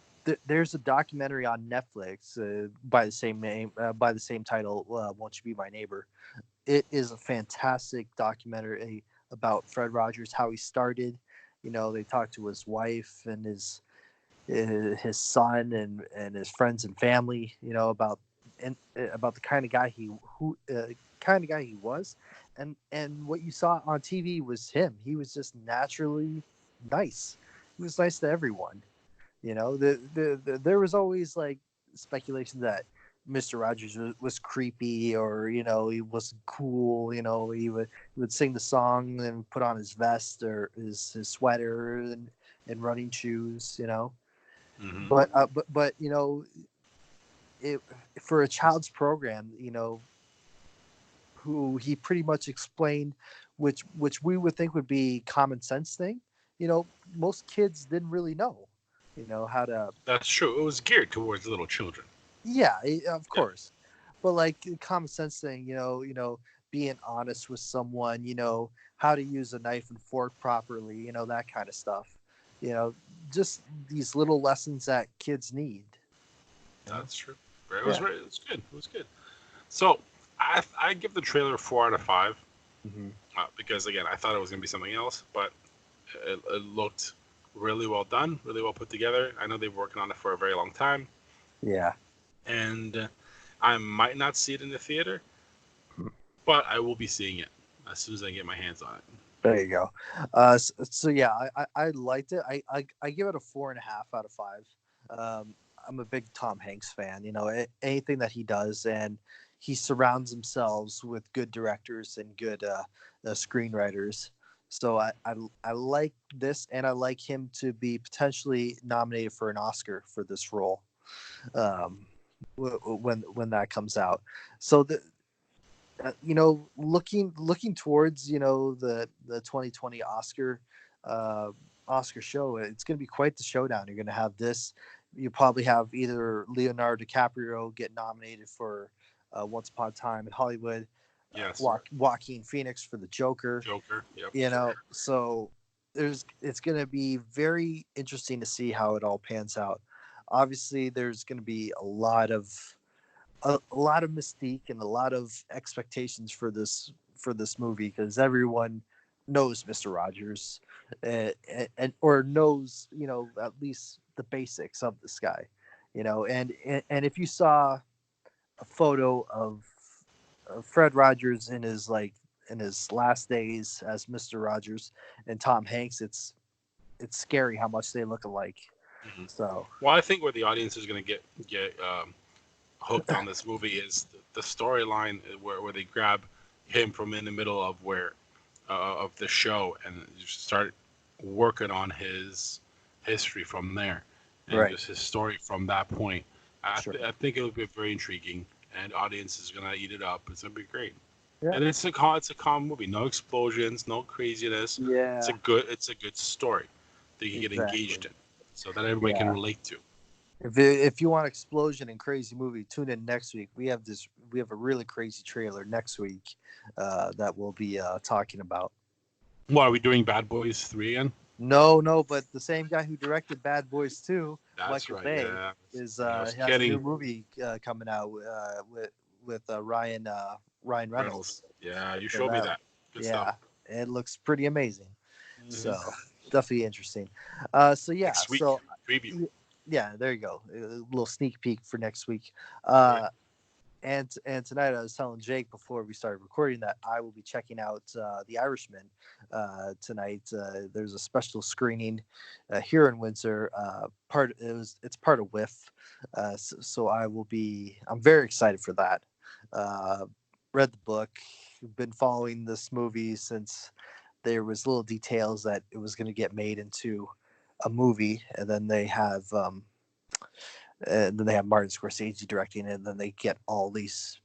There's a documentary on Netflix by the same name, by the same title, Won't You Be My Neighbor? It is a fantastic documentary about Fred Rogers, how he started. They talked to his wife and his son and his friends and family, about the kind of guy he was, and what you saw on TV was him. He was just naturally nice. He was nice to everyone. There was always like speculation that Mr. Rogers was creepy, or he wasn't cool. He would sing the song and put on his vest or his sweater, in running shoes, you know. Hmm. But you know, it for a child's program, you know, who he pretty much explained, which we would think would be common sense thing. You know, most kids didn't really know, you know, how to. That's true. It was geared towards little children. Yeah, of Yeah. course, but like common sense thing, you know, being honest with someone, you know, how to use a knife and fork properly, you know, that kind of stuff. You know, just these little lessons that kids need. You know? That's true. It was Yeah. very, it was good. It was good. So I give the trailer 4 out of 5 Hmm. because again I thought it was gonna be something else, but it looked really well done, really well put together. I know they've been working on it for a very long time, Yeah. and I might not see it in the theater, but I will be seeing it as soon as I get my hands on it. There you go. So yeah, I liked it. I give it a 4.5 out of 5. I'm a big Tom Hanks fan. You know, anything that he does, and he surrounds himself with good directors and good screenwriters. So I like this, and I like him to be potentially nominated for an Oscar for this role um, when that comes out. So you know, looking towards, you know, the 2020 uh, Oscar show, it's going to be quite the showdown. You're going to have this. You probably have either Leonardo DiCaprio get nominated for Once Upon a Time in Hollywood, Yes, Joaquin Phoenix for the Joker. Joker. Yep. You know, so it's going to be very interesting to see how it all pans out. Obviously, there's going to be a lot of mystique and a lot of expectations for this movie because everyone knows Mr. Rogers, and or knows, you know, at least the basics of this guy, you know. And if you saw a photo of Fred Rogers in his in his last days as Mr. Rogers and Tom Hanks, it's scary how much they look alike. Hmm. So Well, I think where the audience is going to get hooked on this movie is the storyline where they grab him from in the middle of where of the show and just start working on his history from there and right, just his story from that point. sure, I think it'll be very intriguing, and audience is gonna eat it up. It's gonna be great. yeah, And it's a calm movie. No explosions, no craziness. yeah, It's a good story that you get exactly. engaged in, so that everybody can Yeah. relate to. If you want explosion and crazy movie, tune in next week. We have a really crazy trailer next week that we'll be talking about. What are we doing? Bad Boys 3 again? No, but the same guy who directed Bad Boys 2, That's Michael right. Bay, Yeah, is I was has a new kidding. movie coming out with Ryan Reynolds. Reynolds. Yeah, you So showed me that, that. Good stuff. yeah, it looks pretty amazing. Hmm. So definitely interesting. So yeah, Next week so preview. yeah, there you go. A little sneak peek for next week. Right. And tonight I was telling Jake before we started recording that I will be checking out The Irishman tonight. There's a special screening here in Windsor. It's part of WIF, so I will be. I'm very excited for that. Uh, Read the book. Been following this movie since there was little details that it was going to get made into a movie, and then they have Martin Scorsese directing it, and then they get all these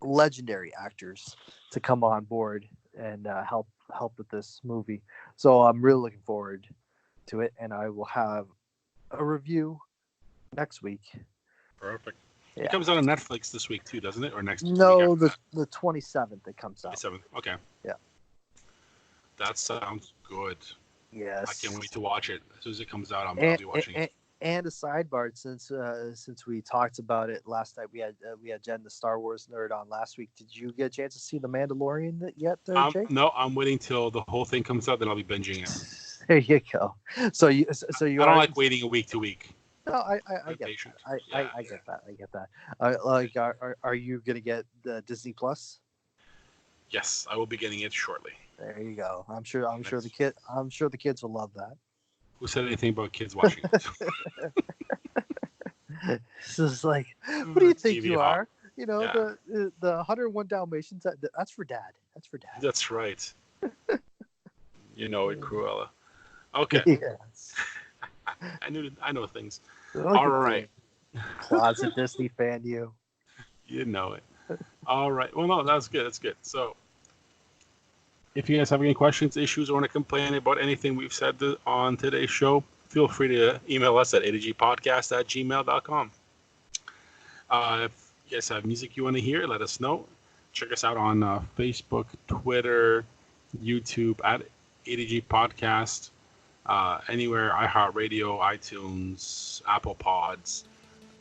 legendary actors to come on board and help with this movie. So I'm really looking forward to it, and I will have a review next week. Perfect. It Yeah, comes out on Netflix this week too, doesn't it? Or next week no, after that? the 27th it comes out. 27th. Okay. Yeah. That sounds good. I Yes. can't wait to watch it. As soon as it comes out, I'll and, be watching it. and, and a sidebar, since we talked about it last night, we had Jen the Star Wars nerd on last week. Did you get a chance to see the Mandalorian yet, there, Jake? No, I'm waiting till the whole thing comes out, then I'll be binging it. There you go. So you I don't are. like waiting a week to week. No, I I'm get patient. that. Yeah. I get that. I get that. Are you gonna get the Disney Plus? Yes, I will be getting it shortly. There you go. I'm sure Next- the kids will love that. Who said anything about kids watching it? This is like, what do you think TV you hop. are? You know, Yeah. the 101 Dalmatians. That's for dad. That's for dad. That's right. You know it, Cruella. Okay. Yes. I know things. Look All at right. you. Closet Disney fan, you. You know it. All right. Well, no, that's good. That's good. So, if you guys have any questions, issues, or want to complain about anything we've said on today's show, feel free to email us at adgpodcast@gmail.com. If you guys have music you want to hear, let us know. Check us out on Facebook, Twitter, YouTube at ADG Podcast, anywhere, iHeartRadio, iTunes, Apple Pods,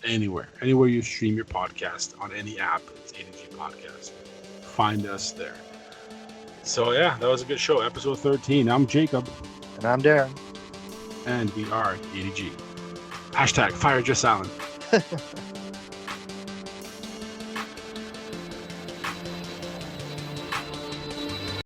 anywhere you stream your podcast on any app, it's ADG Podcast. Find us there. So yeah, that was a good show. Episode 13. I'm Jacob. And I'm Darren. And we are ADG. #FireJustAllen.